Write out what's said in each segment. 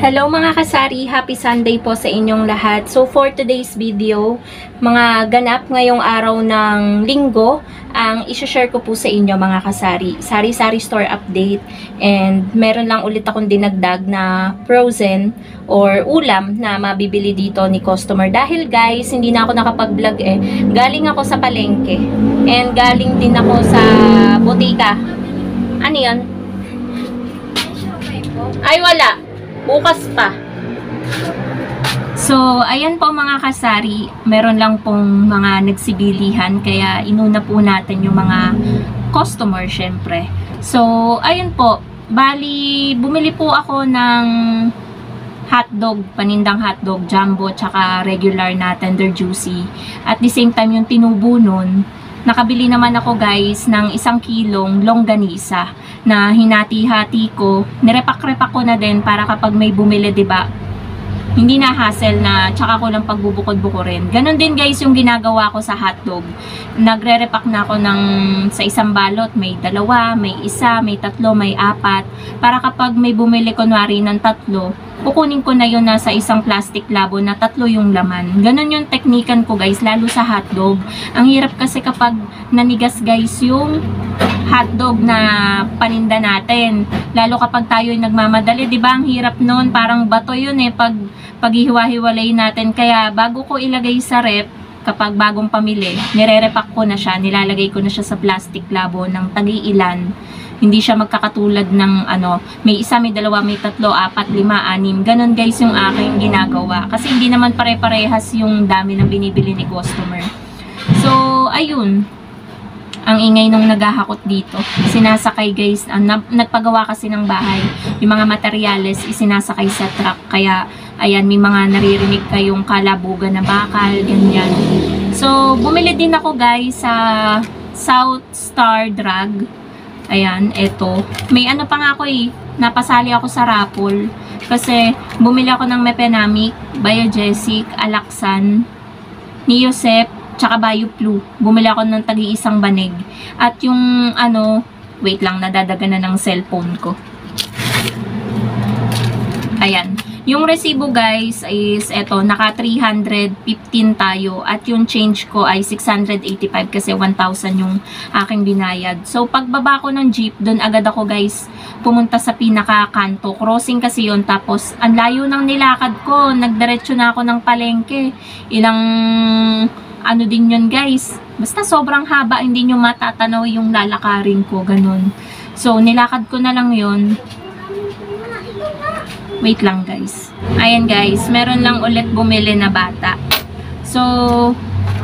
Hello mga kasari, happy Sunday po sa inyong lahat. So for today's video, mga ganap ngayong araw ng linggo, ang isi-share ko po sa inyo mga kasari, sari-sari store update. And meron lang ulit akong dinagdag na frozen or ulam na mabibili dito ni customer. Dahil guys, hindi na ako nakapag-vlog galing ako sa palengke. And galing din ako sa botika. Ano yan? Ay wala. Bukas pa. So, ayan po mga kasari, meron lang pong mga nagsibilihan, kaya inuna po natin yung mga customer syempre. So, ayun po, bali, bumili po ako ng hotdog, panindang hotdog, jumbo, tsaka regular na tender juicy. At the same time, yung tinubo nun, nakabili naman ako guys ng 1 kilong longganisa na hinati-hati ko. Nirepak-repak ko na din para kapag may bumili, 'di ba? Hindi na hassle na tsaka ko lang pagbubukod-bukurin. Ganon din guys yung ginagawa ko sa hotdog. Nagre-repack na ako ng sa isang balot, may 2, may 1, may 3, may 4. Para kapag may bumili kunwari ng 3, kukunin ko na yun na sa isang plastic labo na 3 yung laman. Ganon yung teknikan ko guys, lalo sa hotdog. Ang hirap kasi kapag nanigas guys yung hotdog na paninda natin. Lalo kapag tayo nagmamadali, 'di ba? Ang hirap noon, parang bato 'yun pag hiwa-hiwalay natin. Kaya bago ko ilagay sa rep, kapag bagong pamili, nire-repack ko na siya, nilalagay ko na siya sa plastic labo ng tagi-ilan. Hindi siya magkakatulad ng may 1, may 2, may 3, 4, 5, 6. Ganon guys yung aking ginagawa. Kasi hindi naman pare-parehas yung dami ng binibili ni customer. So, ayun. Ang ingay nung naghahakot dito. Sinasakay guys, nagpagawa kasi ng bahay. Yung mga materyales isinasakay sa truck. Kaya, ayan, may mga naririnig kayong kalabugan na bakal, ganyan. So, bumili din ako guys sa South Star Drug. Ayan, eto. May pa nga ako napasali ako sa raffle. Kasi, bumili ako ng Mepenamic, Biogesic, Alaxan, Neosep, tsaka BioFlu. Bumili ako ng tagi-1 banig. At yung wait lang, nadadaganan ng cellphone ko. Ayan. Yung resibo guys is eto, naka 315 tayo. At yung change ko ay 685 kasi 1,000 yung aking binayad. So, pagbaba ko ng jeep, doon agad ako guys pumunta sa pinaka-kanto. Crossing kasi yun. Tapos, ang layo ng nilakad ko. Nagdiretso na ako ng palengke. Ilang din yun guys. Basta sobrang haba, hindi nyo matatanaw yung lalakarin ko, ganun. So, nilakad ko na lang yun. Wait lang guys. Ayan guys, meron lang ulit bumili na bata. So,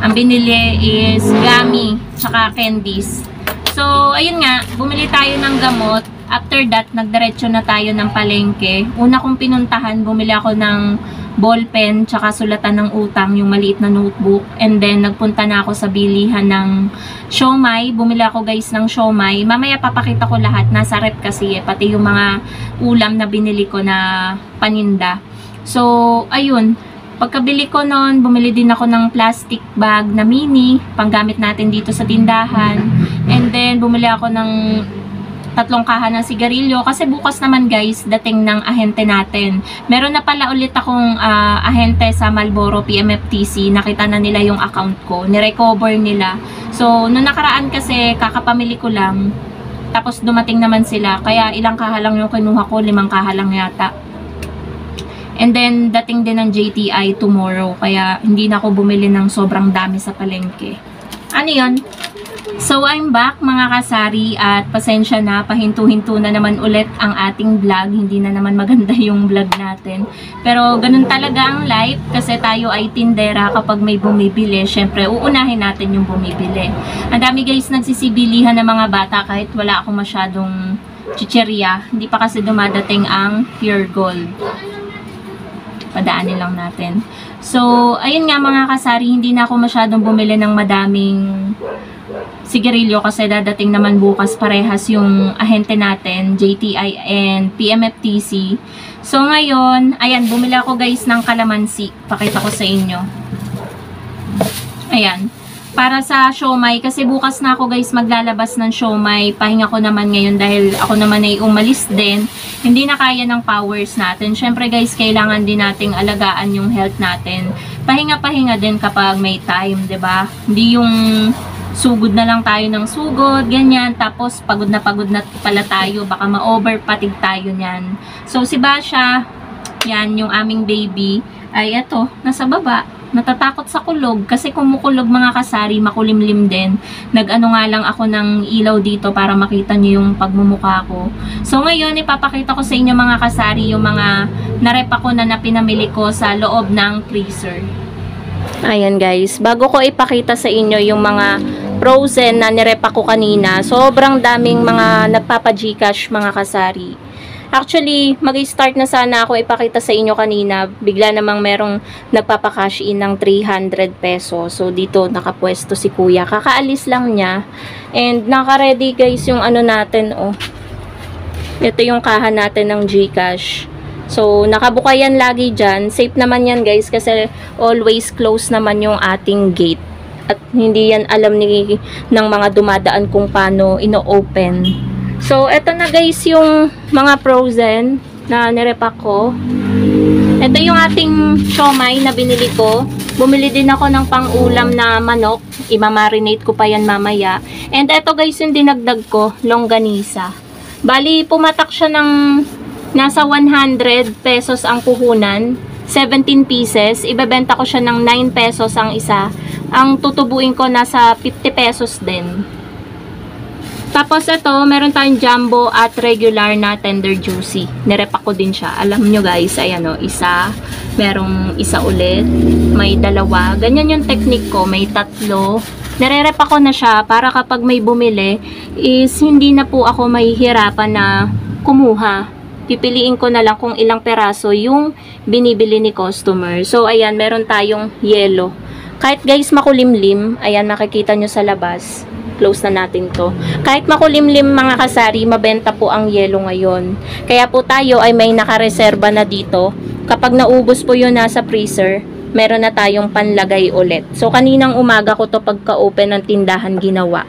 ang binili is gummy, tsaka candies. So, ayun nga, bumili tayo ng gamot. After that, nagdiretso na tayo ng palengke. Una kong pinuntahan, bumili ako ng ballpen, tsaka sulatan ng utang, yung maliit na notebook. And then, nagpunta na ako sa bilihan ng siomai. Bumili ako guys ng siomai. Mamaya papakita ko lahat. Nasa rep kasi pati yung mga ulam na binili ko na paninda. So, ayun. Pagkabili ko noon, bumili din ako ng plastic bag na mini, panggamit natin dito sa tindahan. And then, bumili ako ng 3 kaha ng sigarilyo kasi bukas naman guys dating ng ahente natin. Meron na pala ulit akong ahente sa Marlboro PMFTC. Nakita na nila yung account ko, nirecover nila. So noong nakaraan kasi kakapamili ko lang, tapos dumating naman sila, kaya ilang kaha lang yung kinuha ko, 5 kaha lang yata. And then dating din ng JTI tomorrow, kaya hindi na ako bumili ng sobrang dami sa palengke. Ano yun? So, I'm back mga kasari at pasensya na, pahinto-hinto na naman ulit ang ating vlog. Hindi na naman maganda yung vlog natin. Pero, ganun talaga ang life kasi tayo ay tindera kapag may bumibili. Syempre, uunahin natin yung bumibili. Ang dami guys nagsisibilihan ng mga bata kahit wala ako masyadong chicherya. Hindi pa kasi dumadating ang pure gold. Padaanin lang natin. So, ayun nga mga kasari, hindi na ako masyadong bumili ng madaming sigarilyo kasi dadating naman bukas parehas yung ahente natin, JTI and PMFTC. So ngayon, ayan, bumili ako guys ng kalamansi. Pakita ko sa inyo. Ayan. Para sa siomai, kasi bukas na ako guys maglalabas ng siomai. Pahinga ko naman ngayon dahil ako naman ay umalis din. hindi na kaya ng powers natin. Syempre guys, kailangan din nating alagaan yung health natin. Pahinga-pahinga din kapag may time, 'di ba? Hindi yung sugod na lang tayo ng sugod, ganyan. Tapos pagod na pala tayo, baka ma-overpatig tayo niyan. So si Basha, yan yung aming baby, ay eto, nasa baba. Natatakot sa kulog kasi kumukulog mga kasari, makulimlim din. Nag-ano nga lang ako ng ilaw dito para makita nyo yung pagmumukha ko. So ngayon ipapakita ko sa inyo mga kasari yung mga narepa ko na pinamili ko sa loob ng freezer. Ayan guys, bago ko ipakita sa inyo yung mga frozen na nirepa ko kanina, sobrang daming mga nagpapa-Gcash mga kasari. Actually, mag-start na sana ako ipakita sa inyo kanina. Bigla namang merong nagpapa-cash in ng 300 pesos. So, dito nakapwesto si kuya. Kakaalis lang niya. And, naka-ready guys yung ano natin, oh. Ito yung kaha natin ng Gcash. So, nakabuka yan lagi dyan. Safe naman yan guys kasi always close naman yung ating gate. At hindi yan alam ng mga dumadaan kung paano ino-open. So, eto na guys yung mga frozen na nirepack ko. Ito yung ating siomai na binili ko. Bumili din ako ng pang-ulam na manok. Imamarinate ko pa yan mamaya. And eto guys yung dinagdag ko, longganisa. Bali, pumatak siya ng nasa 100 pesos ang puhunan. 17 pieces. Ibebenta ko siya ng 9 pesos ang isa. Ang tutubuin ko nasa 50 pesos din. Tapos ito, meron tayong jumbo at regular na tender juicy. Nirepack ko din siya. Alam nyo guys, ayan o, isa. Merong isa ulit. May dalawa. Ganyan yung technique ko. May tatlo. Nirerepack ko na siya para kapag may bumili is hindi na po ako mahihirapan na kumuha. Pipiliin ko na lang kung ilang peraso yung binibili ni customer. So, ayan, meron tayong yellow. Kahit guys makulimlim, ayan, makikita nyo sa labas. Close na natin to. Kahit makulimlim mga kasari, mabenta po ang yelo ngayon. Kaya po tayo ay may nakareserba na dito. Kapag naubos po yun nasa freezer, meron na tayong panlagay ulit. So, kaninang umaga ko to pagka-open ng tindahan ginawa.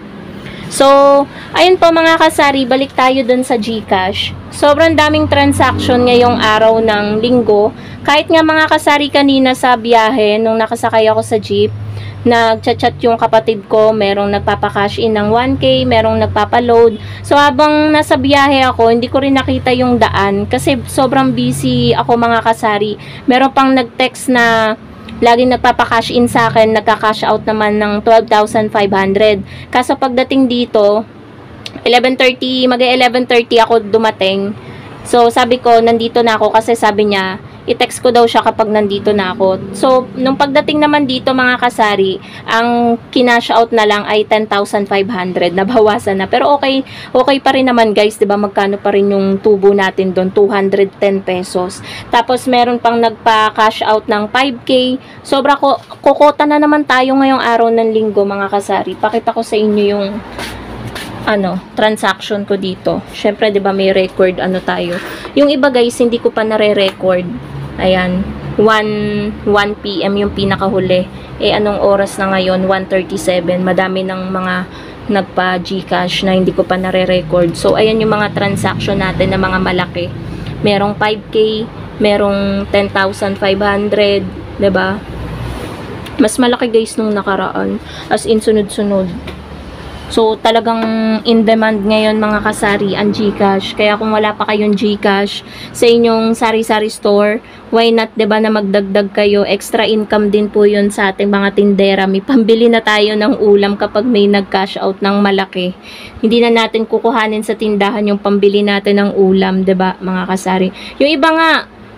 So, ayun po mga kasari, balik tayo dun sa Gcash. Sobrang daming transaction ngayong araw ng linggo. Kahit nga mga kasari kanina sa biyahe, nung nakasakay ako sa jeep, nagchat-chat yung kapatid ko, merong nagpapa-cash in ng 1K, merong nagpapa-load. So, habang nasa biyahe ako, hindi ko rin nakita yung daan kasi sobrang busy ako mga kasari. Meron pang nag-text na laging nagpapa-cash in sa akin, nagka-cash out naman ng 12,500. Kaso pagdating dito, 11:30, mag-11:30 ako dumating. So, sabi ko, nandito na ako kasi sabi niya, i-text ko daw siya kapag nandito na ako. So, nung pagdating naman dito mga kasari, ang kinash out na lang ay 10,500. Nabawasan na. Pero okay pa rin naman guys, 'di ba? Magkano pa rin yung tubo natin doon? 210 pesos. Tapos meron pang nagpa-cash out ng 5K. Sobra kokota na naman tayo ngayong araw ng linggo mga kasari. Pakita ko sa inyo yung transaction ko dito. Syempre, 'di ba, may record tayo. Yung iba guys, hindi ko pa nare-record. Ayan, 1 PM yung pinakahuli. Eh, anong oras na ngayon? 1:37. Madami ng mga nagpa-Gcash na hindi ko pa nare-record. So, ayan yung mga transaction natin na mga malaki. Merong 5K, merong 10,500, 'di ba? Mas malaki guys nung nakaraan. As in, sunod-sunod. So, talagang in demand ngayon mga kasari ang Gcash. Kaya kung wala pa kayong Gcash sa inyong sari-sari store, why not, 'di ba, na magdagdag kayo? Extra income din po 'yun sa ating mga tindera. May pambili na tayo ng ulam kapag may nag-cash out ng malaki. Hindi na natin kukuhanin sa tindahan yung pambili natin ng ulam, 'di ba, mga kasari? Yung iba nga,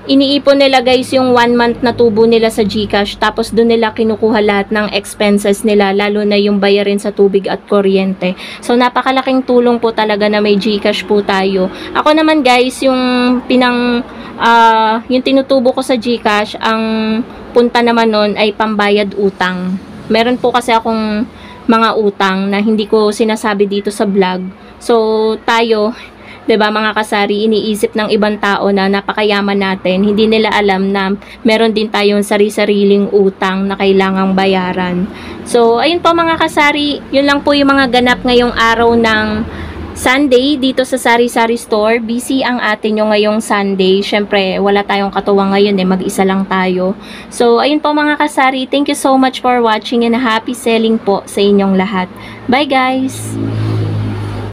iniipon nila guys yung 1 month na tubo nila sa Gcash, tapos doon nila kinukuha lahat ng expenses nila, lalo na yung bayarin sa tubig at kuryente. So, napakalaking tulong po talaga na may Gcash po tayo. Ako naman guys, yung yung tinutubo ko sa Gcash, ang punta naman nun ay pambayad utang. Meron po kasi akong mga utang na hindi ko sinasabi dito sa vlog. So, tayo, 'di ba mga kasari, iniisip ng ibang tao na napakayaman natin. Hindi nila alam na meron din tayong sari-sariling utang na kailangang bayaran. So, ayun po mga kasari, yun lang po yung mga ganap ngayong araw ng Sunday dito sa Sari-Sari Store. Busy ang ate nyo ngayong Sunday. Syempre, wala tayong katuwang ngayon mag-isa lang tayo. So, ayun po mga kasari. Thank you so much for watching and happy selling po sa inyong lahat. Bye guys!